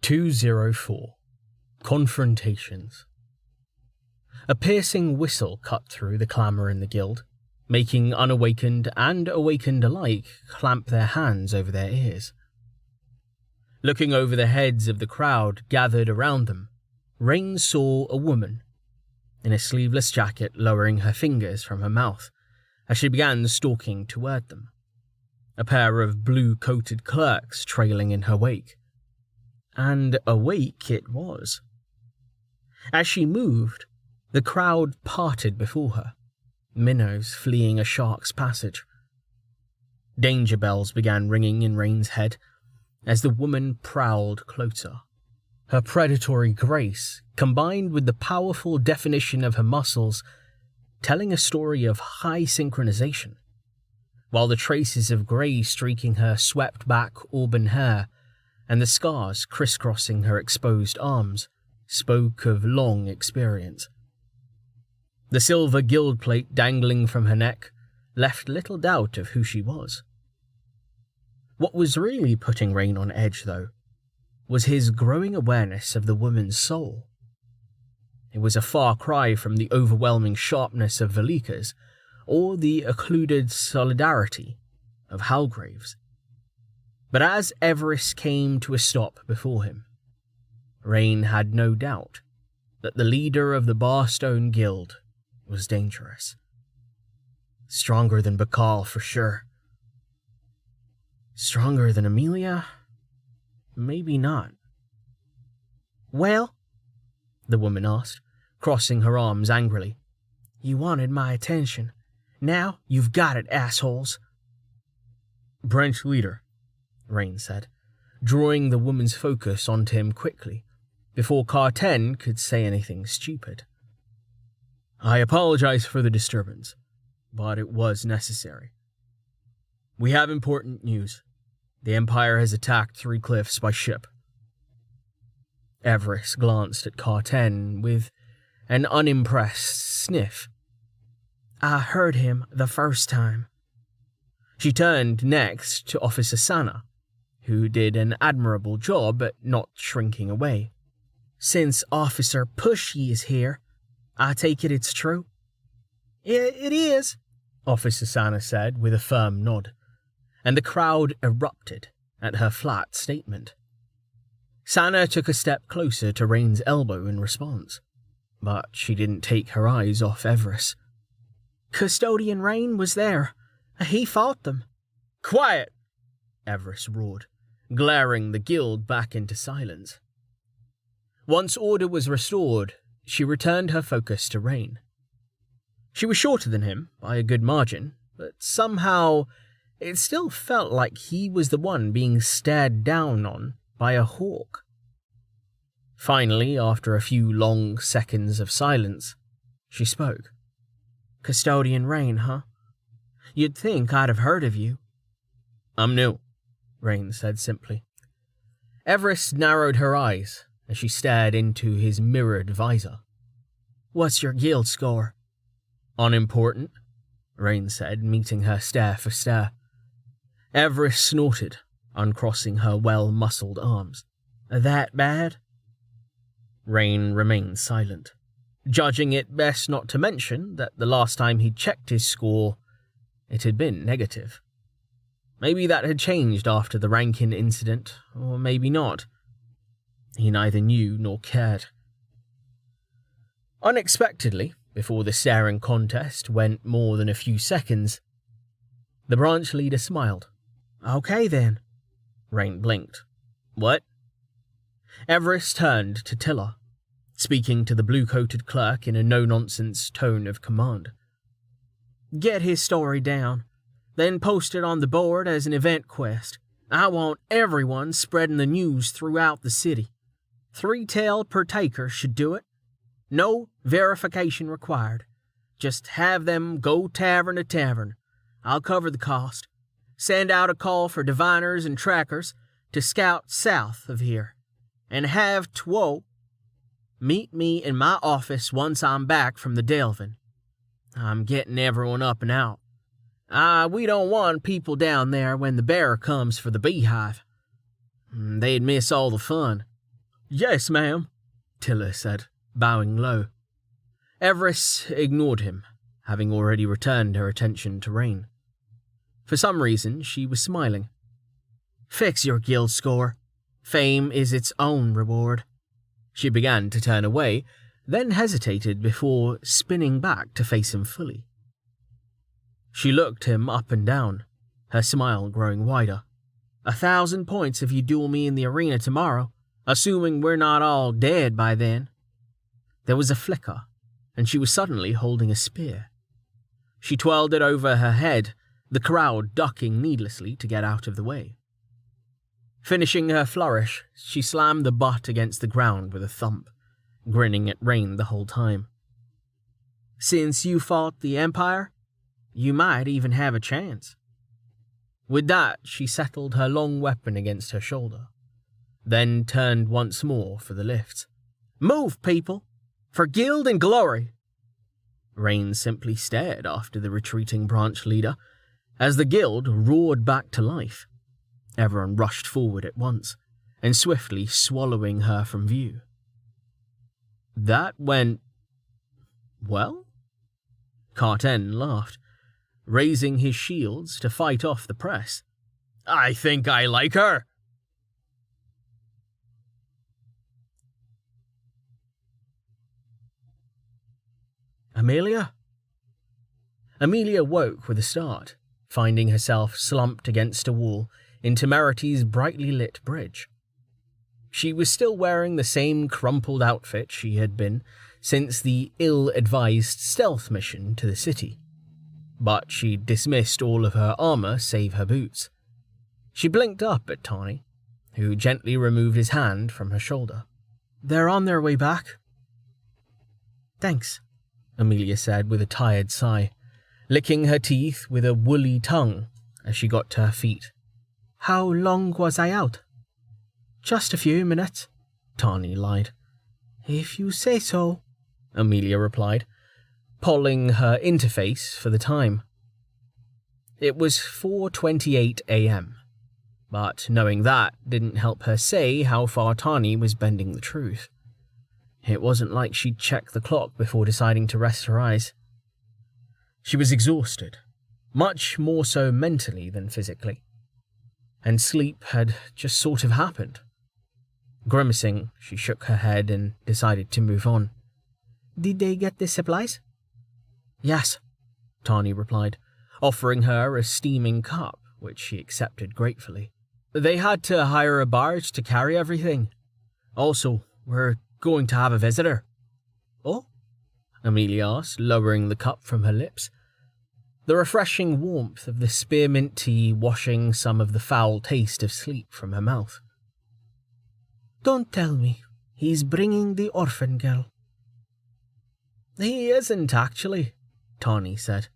204. Confrontations. A piercing whistle cut through the clamour in the guild, making unawakened and awakened alike clamp their hands over their ears. Looking over the heads of the crowd gathered around them, Rain saw a woman, in a sleeveless jacket, lowering her fingers from her mouth as she began stalking toward them, a pair of blue-coated clerks trailing in her wake. And awake it was. As she moved, the crowd parted before her, minnows fleeing a shark's passage. Danger bells began ringing in Rain's head as the woman prowled closer. Her predatory grace, combined with the powerful definition of her muscles, telling a story of high synchronization, while the traces of grey streaking her swept back auburn hair and the scars crisscrossing her exposed arms spoke of long experience. The silver guild plate dangling from her neck left little doubt of who she was. What was really putting Rain on edge, though, was his growing awareness of the woman's soul. It was a far cry from the overwhelming sharpness of Velika's or the occluded solidarity of Halgrave's. But as Everest came to a stop before him, Rain had no doubt that the leader of the Barstone Guild was dangerous. Stronger than Bakal for sure. Stronger than Amelia? Maybe not. "Well?" the woman asked, crossing her arms angrily. "You wanted my attention. Now you've got it, assholes." "Branch leader," Rain said, drawing the woman's focus onto him quickly, before Carten could say anything stupid. "I apologize for the disturbance, but it was necessary. We have important news. The Empire has attacked Three Cliffs by ship." Everest glanced at Carten with an unimpressed sniff. "I heard him the first time." She turned next to Officer Sana, who did an admirable job at not shrinking away. "Since Officer Pushy is here, I take it it's true?" It is," Officer Sana said with a firm nod, and the crowd erupted at her flat statement. Sana took a step closer to Rain's elbow in response, but she didn't take her eyes off Everest. "Custodian Rain was there. He fought them." "Quiet!" Everest roared, glaring the guild back into silence. Once order was restored, she returned her focus to Rain. She was shorter than him by a good margin, but somehow it still felt like he was the one being stared down on by a hawk. Finally, after a few long seconds of silence, she spoke. "Custodian Rain, huh? You'd think I'd have heard of you." "I'm new," Rain said simply. Everest narrowed her eyes as she stared into his mirrored visor. "What's your guild score?" "Unimportant," Rain said, meeting her stare for stare. Everest snorted, uncrossing her well-muscled arms. "That bad?" Rain remained silent, judging it best not to mention that the last time he'd checked his score, it had been negative. Maybe that had changed after the Rankin incident, or maybe not. He neither knew nor cared. Unexpectedly, before the staring contest went more than a few seconds, the branch leader smiled. "Okay then." Rain blinked. "What?" Everest turned to Tiller, speaking to the blue-coated clerk in a no-nonsense tone of command. "Get his story down, then post it on the board as an event quest. I want everyone spreading the news throughout the city. 3 tael per taker should do it. No verification required. Just have them go tavern to tavern. I'll cover the cost. Send out a call for diviners and trackers to scout south of here. And have Two meet me in my office once I'm back from the delving. I'm getting everyone up and out. We don't want people down there when the bearer comes for the beehive. They'd miss all the fun. Yes, ma'am, Tiller said, bowing low. Everest ignored him, having already returned her attention to Rain. For some reason, she was smiling. Fix your guild score. Fame is its own reward. She began to turn away, then hesitated before spinning back to face him fully. She looked him up and down, her smile growing wider. 1,000 points if you duel me in the arena tomorrow, assuming we're not all dead by then. There was a flicker, and she was suddenly holding a spear. She twirled it over her head, the crowd ducking needlessly to get out of the way. Finishing her flourish, she slammed the butt against the ground with a thump, grinning at Rain the whole time. Since you fought the Empire, you might even have a chance. With that, she settled her long weapon against her shoulder, then turned once more for the lifts. Move, people! For guild and glory! Rain simply stared after the retreating branch leader as the guild roared back to life. Everyone rushed forward at once, and swiftly swallowing her from view. That went well? Carten laughed, raising his shields to fight off the press. I think I like her. Amelia? Amelia woke with a start, finding herself slumped against a wall in Temerity's brightly lit bridge. She was still wearing the same crumpled outfit she had been since the ill-advised stealth mission to the city, but she'd dismissed all of her armor save her boots. She blinked up at Tawny, who gently removed his hand from her shoulder. They're on their way back. Thanks, Amelia said with a tired sigh, licking her teeth with a woolly tongue as she got to her feet. How long was I out? Just a few minutes, Tawny lied. If you say so, Amelia replied, polling her interface for the time. It was 4:28 a.m., but knowing that didn't help her say how far Tawny was bending the truth. It wasn't like she'd checked the clock before deciding to rest her eyes. She was exhausted, much more so mentally than physically, and sleep had just sort of happened. Grimacing, she shook her head and decided to move on. Did they get the supplies? Yes, Tawny replied, offering her a steaming cup, which she accepted gratefully. They had to hire a barge to carry everything. Also, we're going to have a visitor. Oh? Amelia asked, lowering the cup from her lips. The refreshing warmth of the spearmint tea washing some of the foul taste of sleep from her mouth. Don't tell me. He's bringing the orphan girl. He isn't, actually, Tawny said,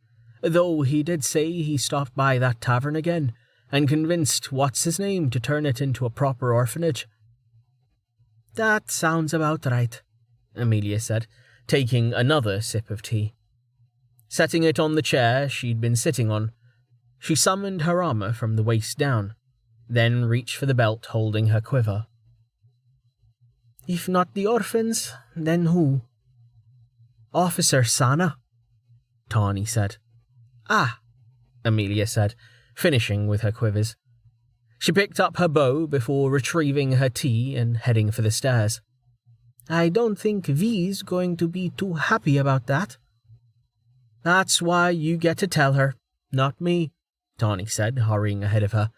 though he did say he stopped by that tavern again and convinced what's-his-name to turn it into a proper orphanage. That sounds about right, Amelia said, taking another sip of tea. Setting it on the chair she'd been sitting on, she summoned her armor from the waist down, then reached for the belt holding her quiver. If not the orphans, then who? Officer Sana, Tawny said. Ah, Amelia said, finishing with her quivers. She picked up her bow before retrieving her tea and heading for the stairs. I don't think V's going to be too happy about that. That's why you get to tell her, not me, Tawny said, hurrying ahead of her.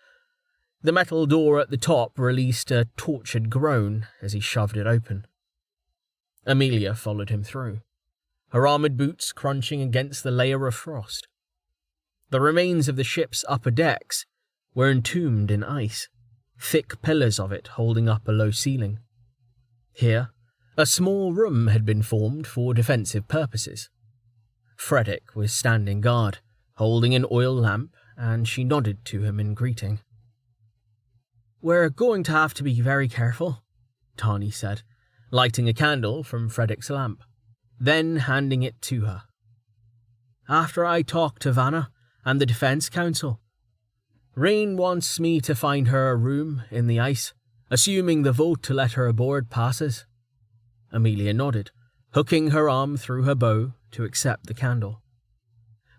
The metal door at the top released a tortured groan as he shoved it open. Amelia followed him through, her armoured boots crunching against the layer of frost. The remains of the ship's upper decks were entombed in ice, thick pillars of it holding up a low ceiling. Here, a small room had been formed for defensive purposes. Frederick was standing guard, holding an oil lamp, and she nodded to him in greeting. We're going to have to be very careful, Tawny said, lighting a candle from Frederick's lamp, then handing it to her. After I talk to Vanna and the Defense Council, Rain wants me to find her a room in the ice assuming the vote to let her aboard passes. Amelia nodded, hooking her arm through her bow to accept the candle.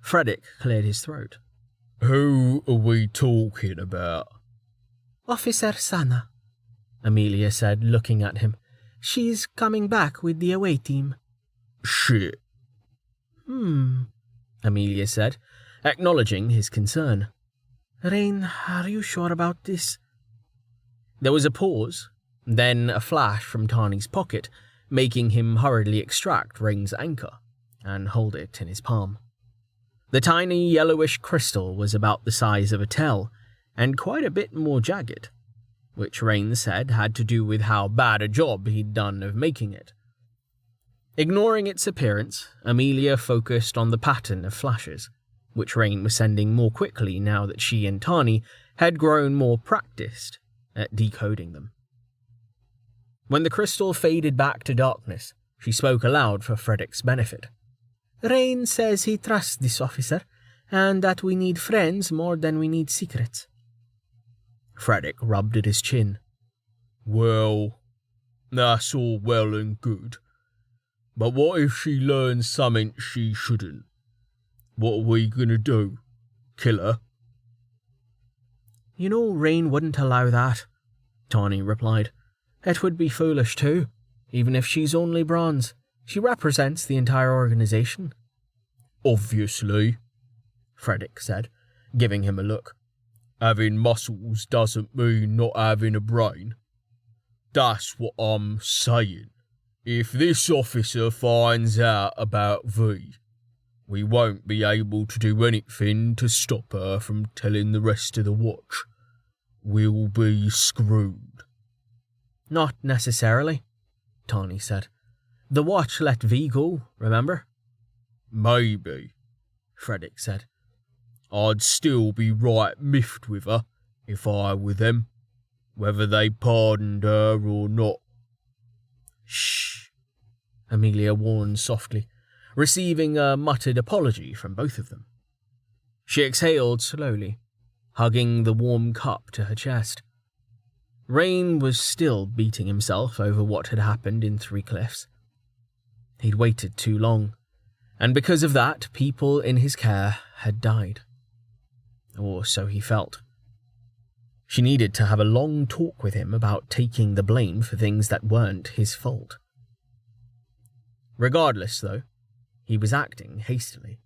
Frederick cleared his throat. Who are we talking about? Officer Sana, Amelia said, looking at him. She's coming back with the away team. Shit. Amelia said, acknowledging his concern. Rain, are you sure about this? There was a pause, then a flash from Tani's pocket, making him hurriedly extract Rain's anchor and hold it in his palm. The tiny yellowish crystal was about the size of a tell, and quite a bit more jagged, which Rain said had to do with how bad a job he'd done of making it. Ignoring its appearance, Amelia focused on the pattern of flashes, which Rain was sending more quickly now that she and Tani had grown more practiced at decoding them. When the crystal faded back to darkness, she spoke aloud for Frederick's benefit. Rain says he trusts this officer, and that we need friends more than we need secrets. Frederick rubbed at his chin. Well, that's all well and good. But what if she learns something she shouldn't? What are we gonna do? Kill her? You know, Rain wouldn't allow that, Tani replied. It would be foolish too, even if she's only bronze. She represents the entire organization. Obviously, Frederick said, giving him a look. Having muscles doesn't mean not having a brain. That's what I'm saying. If this officer finds out about V, we won't be able to do anything to stop her from telling the rest of the watch. We'll be screwed. Not necessarily, Tani said. The watch let V go, remember? Maybe, Frederick said. I'd still be right miffed with her if I were them, whether they pardoned her or not. Shh, Amelia warned softly, receiving a muttered apology from both of them. She exhaled slowly, hugging the warm cup to her chest. Rain was still beating himself over what had happened in Three Cliffs. He'd waited too long, and because of that, people in his care had died. Or so he felt. She needed to have a long talk with him about taking the blame for things that weren't his fault. Regardless, though, he was acting hastily.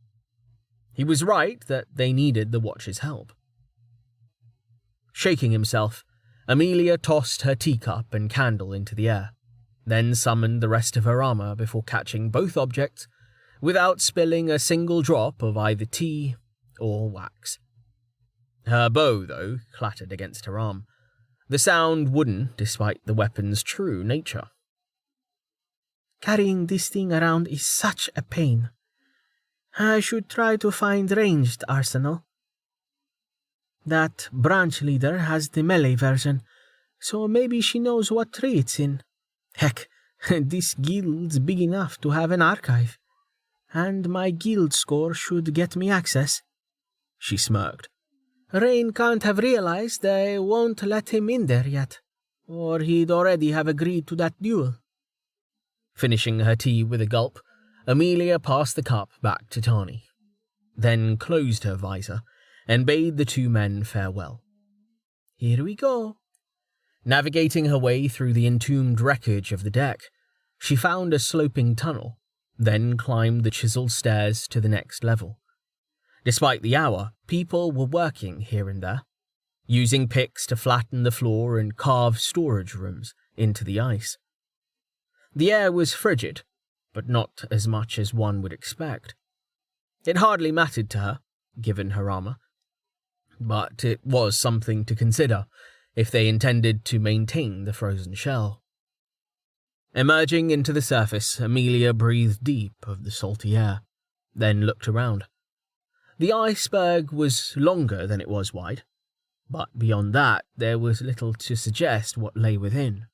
He was right that they needed the watch's help. Shaking himself, Amelia tossed her teacup and candle into the air, then summoned the rest of her armor before catching both objects without spilling a single drop of either tea or wax. Her bow, though, clattered against her arm, the sound wooden despite the weapon's true nature. Carrying this thing around is such a pain. I should try to find ranged arsenal. That branch leader has the melee version, so maybe she knows what tree it's in. Heck, this guild's big enough to have an archive, and my guild score should get me access. She smirked. Rain can't have realized they won't let him in there yet, or he'd already have agreed to that duel. Finishing her tea with a gulp, Amelia passed the cup back to Tani, then closed her visor and bade the two men farewell. Here we go. Navigating her way through the entombed wreckage of the deck, she found a sloping tunnel, then climbed the chiseled stairs to the next level. Despite the hour, people were working here and there, using picks to flatten the floor and carve storage rooms into the ice. The air was frigid, but not as much as one would expect. It hardly mattered to her, given her armor, but it was something to consider if they intended to maintain the frozen shell. Emerging into the surface, Amelia breathed deep of the salty air, then looked around. The iceberg was longer than it was wide, but beyond that there was little to suggest what lay within.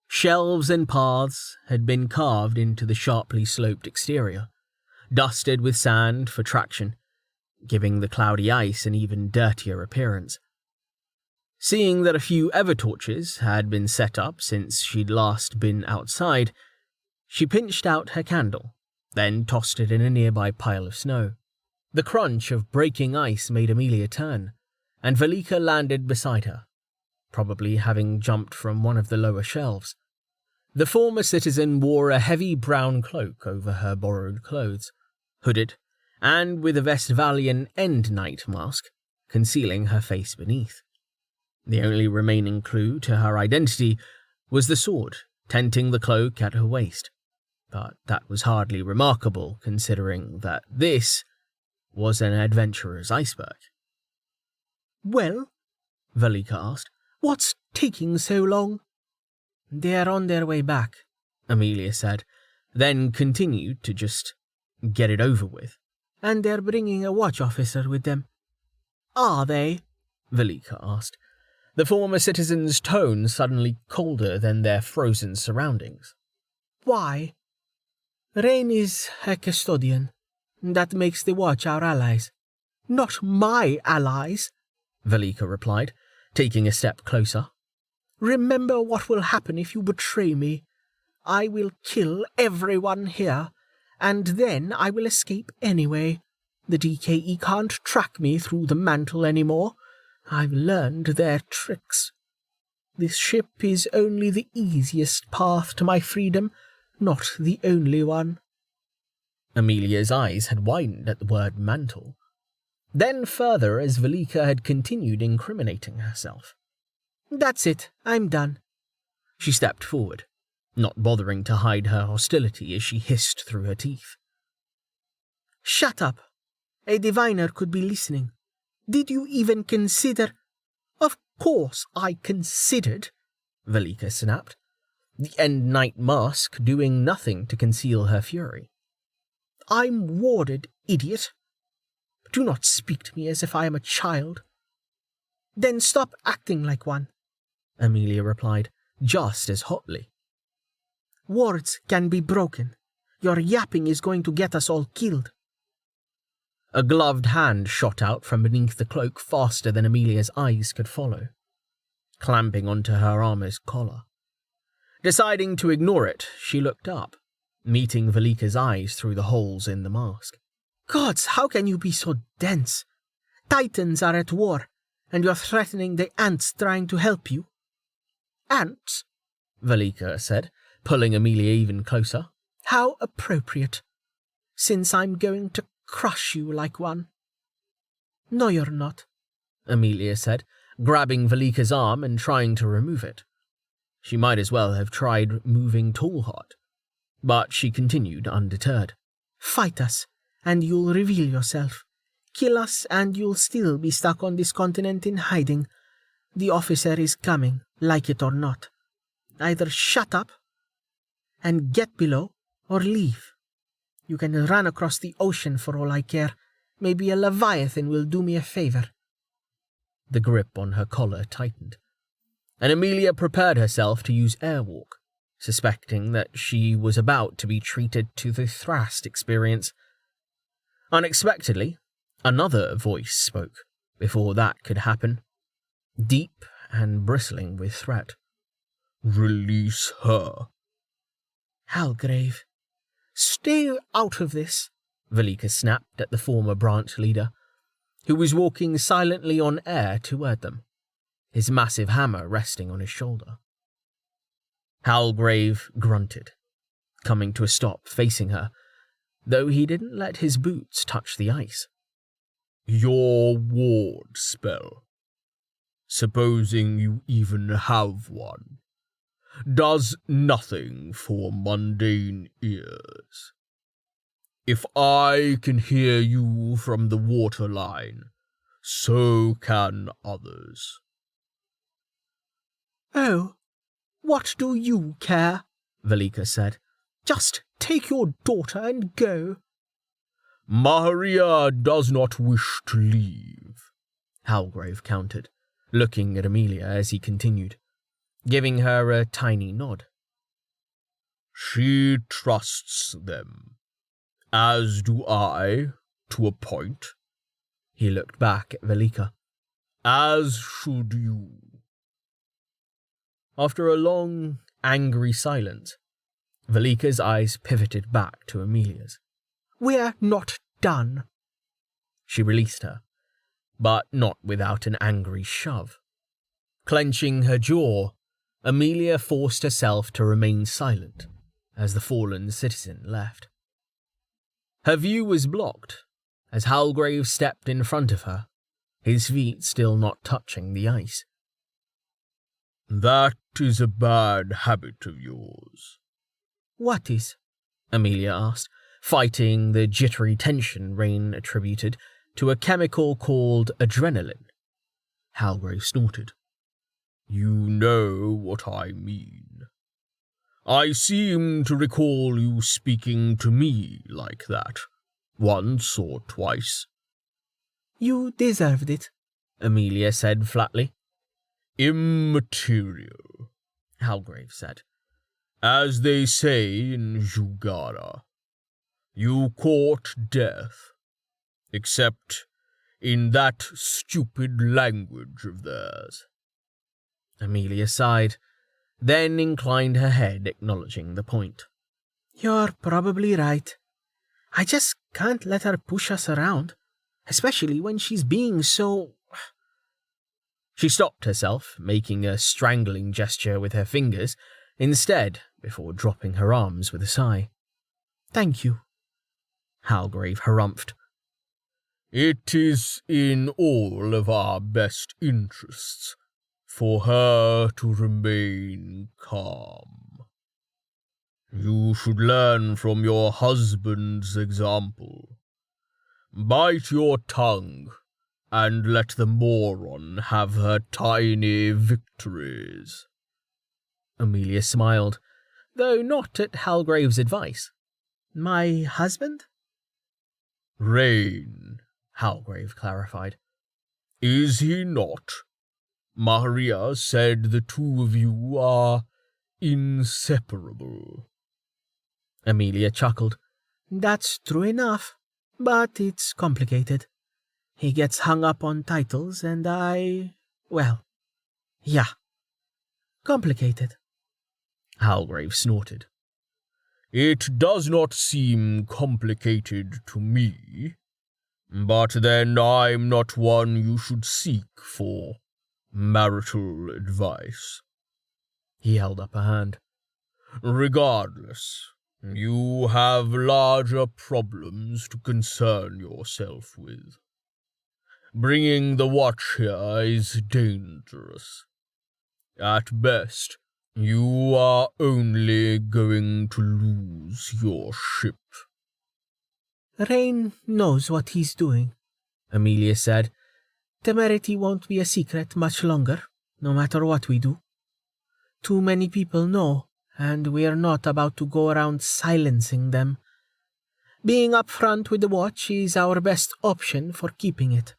Shelves and paths had been carved into the sharply sloped exterior, dusted with sand for traction, giving the cloudy ice an even dirtier appearance. Seeing that a few ever-torches had been set up since she'd last been outside, she pinched out her candle, then tossed it in a nearby pile of snow. The crunch of breaking ice made Amelia turn, and Velika landed beside her, probably having jumped from one of the lower shelves. The former citizen wore a heavy brown cloak over her borrowed clothes, hooded, and with a Westphalian end night mask, concealing her face beneath. The only remaining clue to her identity was the sword tenting the cloak at her waist, but that was hardly remarkable considering that this was an adventurer's iceberg. "Well," Velika asked, "what's taking so long?" "They're on their way back," Amelia said, then continued to just get it over with. "And they're bringing a watch officer with them." "Are they?" Velika asked, the former citizen's tone suddenly colder than their frozen surroundings. "Why?" "Rain is a custodian. That makes the watch our allies." "Not my allies," Velika replied, taking a step closer. "Remember what will happen if you betray me. I will kill everyone here, and then I will escape anyway. The DKE can't track me through the mantle anymore. I've learned their tricks. This ship is only the easiest path to my freedom, not the only one." Amelia's eyes had widened at the word mantle. Then further as Velika had continued incriminating herself. "That's it, I'm done." She stepped forward, not bothering to hide her hostility as she hissed through her teeth. "Shut up. A diviner could be listening. Did you even consider—" "Of course I considered," Velika snapped, the end night mask doing nothing to conceal her fury. "I'm warded, idiot. Do not speak to me as if I am a child." "Then stop acting like one," Amelia replied, just as hotly. "Words can be broken. Your yapping is going to get us all killed." A gloved hand shot out from beneath the cloak faster than Amelia's eyes could follow, clamping onto her armor's collar. Deciding to ignore it, she looked up, meeting Velika's eyes through the holes in the mask. "Gods, how can you be so dense? Titans are at war, and you're threatening the ants trying to help you." "Ants?" Velika said, pulling Amelia even closer. "How appropriate, since I'm going to crush you like one." "No, you're not," Amelia said, grabbing Velika's arm and trying to remove it. She might as well have tried moving Tall Hot, but she continued undeterred. "Fight us, and you'll reveal yourself. Kill us, and you'll still be stuck on this continent in hiding. The officer is coming, like it or not. Either shut up and get below, or leave. You can run across the ocean for all I care. Maybe a Leviathan will do me a favor." The grip on her collar tightened, and Amelia prepared herself to use airwalk, suspecting that she was about to be treated to the Thrast experience. Unexpectedly, another voice spoke before that could happen, deep and bristling with threat. "Release her." "Halgrave, stay out of this," Velika snapped at the former branch leader, who was walking silently on air toward them, his massive hammer resting on his shoulder. Halgrave grunted, coming to a stop facing her, though he didn't let his boots touch the ice. "Your ward spell, supposing you even have one, does nothing for mundane ears. If I can hear you from the waterline, so can others." "Oh, what do you care?" Velika said. "Just take your daughter and go." "Maharia does not wish to leave," Halgrave countered, looking at Amelia as he continued, giving her a tiny nod. "She trusts them, as do I, to a point." He looked back at Velika. "As should you." After a long, angry silence, Velika's eyes pivoted back to Amelia's. We're not done. She released her, but not without an angry shove. Clenching her jaw, Amelia forced herself to remain silent as the fallen citizen left. Her view was blocked as Halgrave stepped in front of her, his feet still not touching the ice. That is a bad habit of yours. What is? Amelia asked, fighting the jittery tension Rain attributed to a chemical called adrenaline. Halgrave snorted. You know what I mean. I seem to recall you speaking to me like that, once or twice. You deserved it, Amelia said flatly. Immaterial, Halgrave said. as they say in Jugara. You court death, except in that stupid language of theirs. Amelia sighed, then inclined her head, acknowledging the point. You're probably right. I just can't let her push us around, especially when she's being so... She stopped herself, making a strangling gesture with her fingers, instead, before dropping her arms with a sigh. Thank you, Halgrave harumphed. It is in all of our best interests for her to remain calm. You should learn from your husband's example. Bite your tongue and let the moron have her tiny victories. Amelia smiled, though not at Halgrave's advice. My husband? Rain, Halgrave clarified. is he not? Maria said the two of you are inseparable. Amelia chuckled. That's true enough, but it's complicated. He gets hung up on titles and well, yeah. Complicated. Halgrave snorted. It does not seem complicated to me, but then I'm not one you should seek for marital advice. He held up a hand. Regardless, you have larger problems to concern yourself with. Bringing the watch here is dangerous. At best, you are only going to lose your ship. Rain knows what he's doing, Amelia said. Temerity won't be a secret much longer, no matter what we do. Too many people know, and we're not about to go around silencing them. Being upfront with the watch is our best option for keeping it.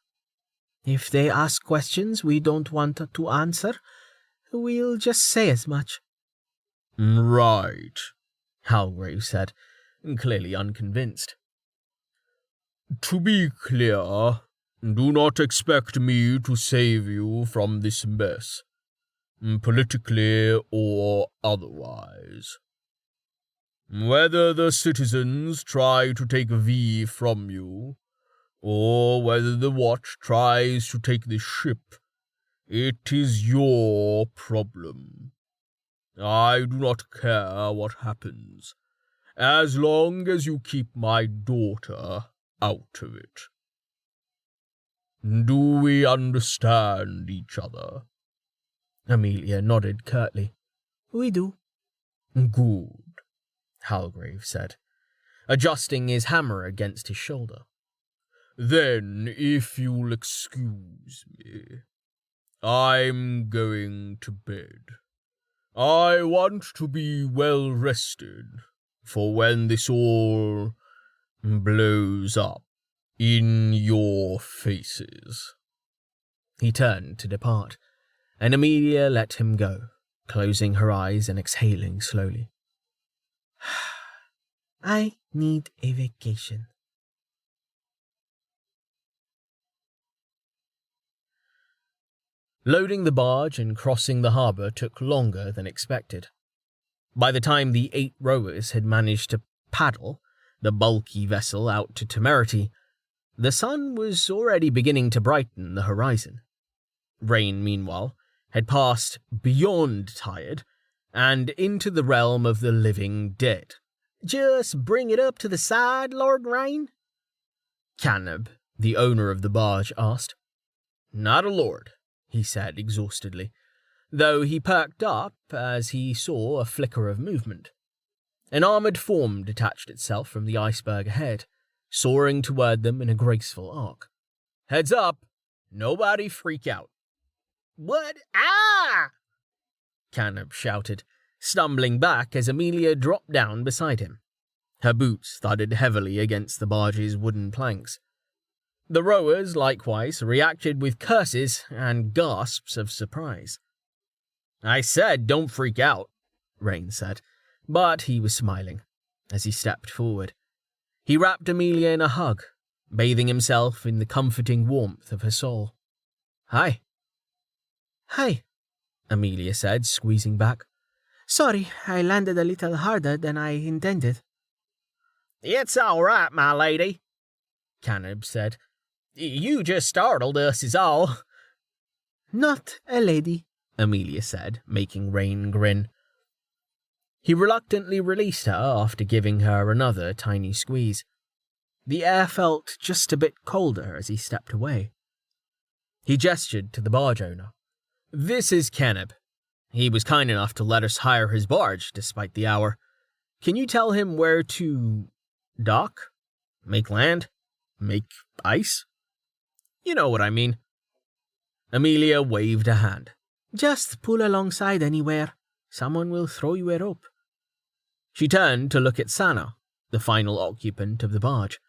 If they ask questions we don't want to answer, we'll just say as much. Right, Halgrave said, clearly unconvinced. To be clear, do not expect me to save you from this mess, politically or otherwise. Whether the citizens try to take V from you, or whether the watch tries to take the ship, it is your problem. I do not care what happens, as long as you keep my daughter out of it. Do we understand each other? Amelia nodded curtly. We do. Good, Halgrave said, adjusting his hammer against his shoulder. Then, if you'll excuse me, I'm going to bed. I want to be well rested for when this all blows up in your faces. He turned to depart, and Amelia let him go, closing her eyes and exhaling slowly. I need a vacation. Loading the barge and crossing the harbour took longer than expected. By the time the 8 rowers had managed to paddle the bulky vessel out to Temerity, the sun was already beginning to brighten the horizon. Rain, meanwhile, had passed beyond tired and into the realm of the living dead. Just bring it up to the side, Lord Rain? Canab, the owner of the barge, asked. Not a lord, he said exhaustedly, though he perked up as he saw a flicker of movement. An armoured form detached itself from the iceberg ahead, soaring toward them in a graceful arc. Heads up! Nobody freak out. What? Ah! Canab shouted, stumbling back as Amelia dropped down beside him. Her boots thudded heavily against the barge's wooden planks. The rowers, likewise, reacted with curses and gasps of surprise. I said don't freak out, Rain said, but he was smiling as he stepped forward. He wrapped Amelia in a hug, bathing himself in the comforting warmth of her soul. Hi. Hi, Amelia said, squeezing back. Sorry, I landed a little harder than I intended. It's all right, my lady, Canab said. You just startled us is all. Not a lady, Amelia said, making Rain grin. He reluctantly released her after giving her another tiny squeeze. The air felt just a bit colder as he stepped away. He gestured to the barge owner. This is Canab. He was kind enough to let us hire his barge despite the hour. Can you tell him where to dock? Make land? Make ice? You know what I mean. Amelia waved a hand. Just pull alongside anywhere. Someone will throw you a rope. She turned to look at Sana, the final occupant of the barge.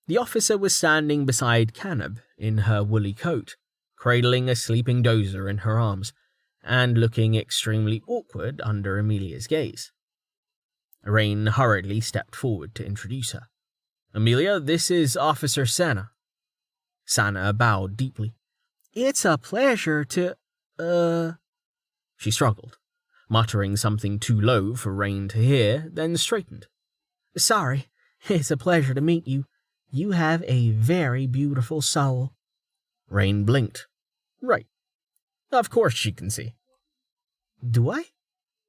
The officer was standing beside Canab in her woolly coat, cradling a sleeping dozer in her arms, and looking extremely awkward under Amelia's gaze. Rain hurriedly stepped forward to introduce her. Amelia, this is Officer Sana. Sana bowed deeply. It's a pleasure to, She struggled, muttering something too low for Rain to hear, then straightened. Sorry, it's a pleasure to meet you. You have a very beautiful soul. Rain blinked. Right. Of course she can see. Do I?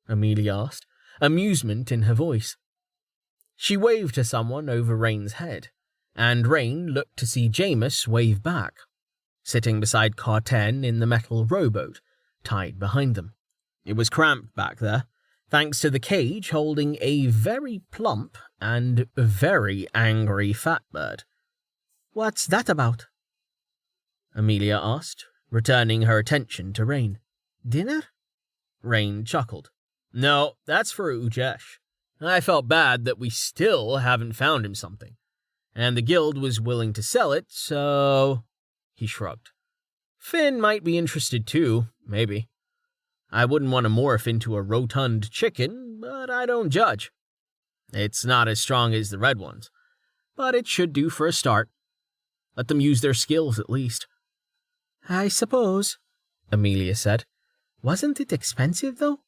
Amelia asked, amusement in her voice. She waved to someone over Rain's head, and Rain looked to see Jameis wave back, sitting beside Carten in the metal rowboat, tied behind them. It was cramped back there, thanks to the cage holding a very plump and very angry fat bird. What's that about? Amelia asked, returning her attention to Rain. Dinner? Rain chuckled. No, that's for Ujesh. I felt bad that we still haven't found him something, and the guild was willing to sell it, so... He shrugged. Finn might be interested too, maybe. I wouldn't want to morph into a rotund chicken, but I don't judge. It's not as strong as the red ones, but it should do for a start. Let them use their skills at least. I suppose, Amelia said. Wasn't it expensive, though?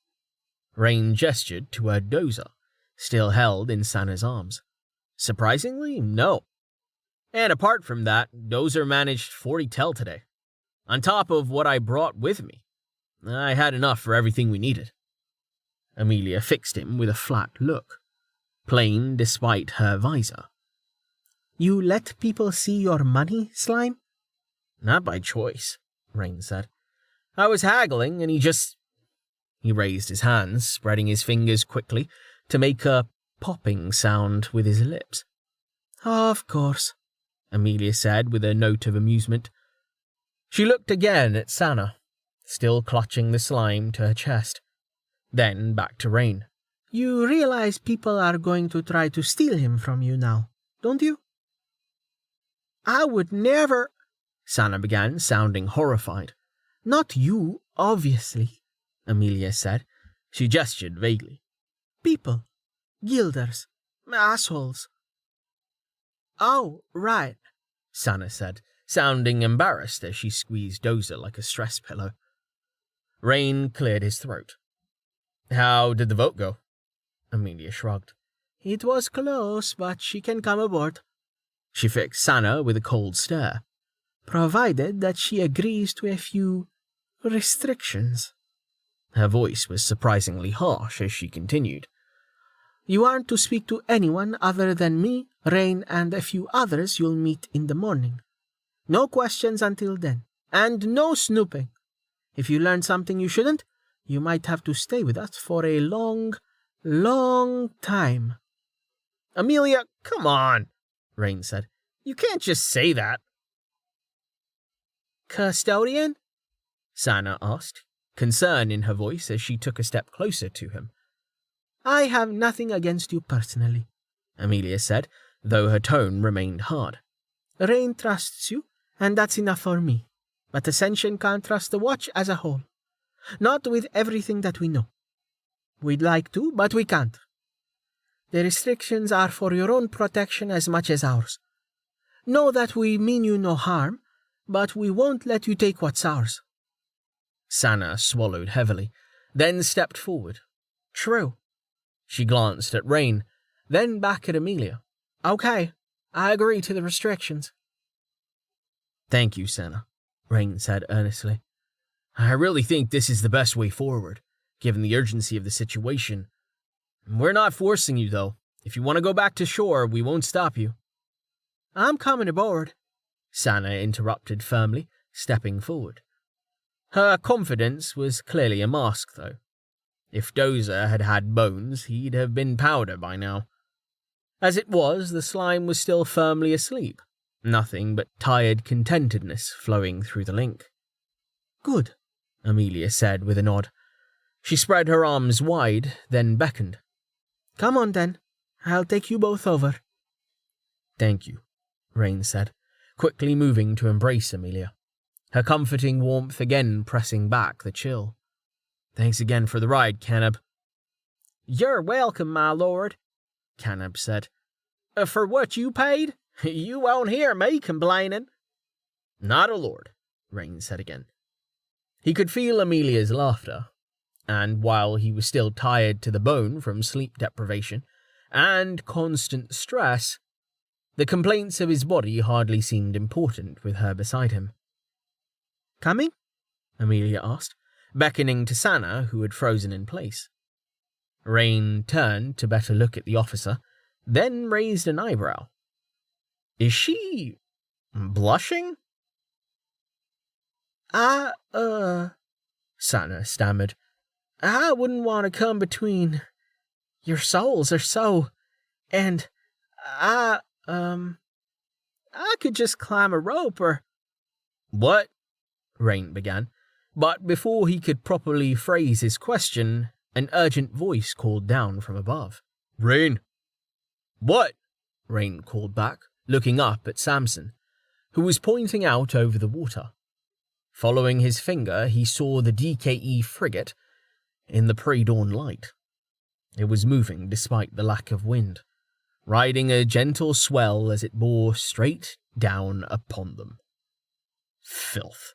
Rain gestured to her dozer, still held in Sana's arms. Surprisingly, no. And apart from that, dozer managed 40 tel today. On top of what I brought with me. I had enough for everything we needed. Amelia fixed him with a flat look, plain despite her visor. You let people see your money, Slime? Not by choice, Rain said. I was haggling and He raised his hands, spreading his fingers quickly to make a popping sound with his lips. Of course, Amelia said with a note of amusement. She looked again at Sana, still clutching the slime to her chest. Then back to Rain. You realize people are going to try to steal him from you now, don't you? I would never... Sana began, sounding horrified. Not you, obviously, Amelia said. She gestured vaguely. People. Guilders. Assholes. Oh, right, Sana said, sounding embarrassed as she squeezed Dozer like a stress pillow. Rain cleared his throat. How did the vote go? Amelia shrugged. It was close, but she can come aboard. She fixed Sana with a cold stare. Provided that she agrees to a few restrictions. Her voice was surprisingly harsh as she continued. You aren't to speak to anyone other than me, Rain, and a few others you'll meet in the morning. No questions until then, and no snooping. If you learn something you shouldn't, you might have to stay with us for a long, long time. Amelia, come on, Rain said. You can't just say that. Custodian? Sana asked, concern in her voice as she took a step closer to him. I have nothing against you personally, Amelia said, though her tone remained hard. Rain trusts you, and that's enough for me. But Ascension can't trust the Watch as a whole. Not with everything that we know. We'd like to, but we can't. The restrictions are for your own protection as much as ours. Know that we mean you no harm, but we won't let you take what's ours. Sana swallowed heavily, then stepped forward. True. She glanced at Rain, then back at Amelia. Okay, I agree to the restrictions. Thank you, Sana, Rain said earnestly. I really think this is the best way forward, given the urgency of the situation. We're not forcing you, though. If you want to go back to shore, we won't stop you. I'm coming aboard, Sana interrupted firmly, stepping forward. Her confidence was clearly a mask, though. If Dozer had had bones, he'd have been powder by now. As it was, the slime was still firmly asleep, nothing but tired contentedness flowing through the link. Good, Amelia said with a nod. She spread her arms wide, then beckoned. Come on, then. I'll take you both over. Thank you, Rain said, quickly moving to embrace Amelia, her comforting warmth again pressing back the chill. Thanks again for the ride, Canab. You're welcome, my lord, Canab said. For what you paid, you won't hear me complaining. Not a lord, Rain said again. He could feel Amelia's laughter, and while he was still tired to the bone from sleep deprivation and constant stress, the complaints of his body hardly seemed important with her beside him. Coming? Amelia asked, beckoning to Sana, who had frozen in place. Rain turned to better look at the officer, then raised an eyebrow. Is she blushing? Sana stammered. I wouldn't want to come between your souls or so, and I could just climb a rope or... What? Rain began, but before he could properly phrase his question, an urgent voice called down from above. Rain! What? Rain called back, looking up at Samson, who was pointing out over the water. Following his finger, he saw the DKE frigate in the pre-dawn light. It was moving despite the lack of wind, riding a gentle swell as it bore straight down upon them. Filth.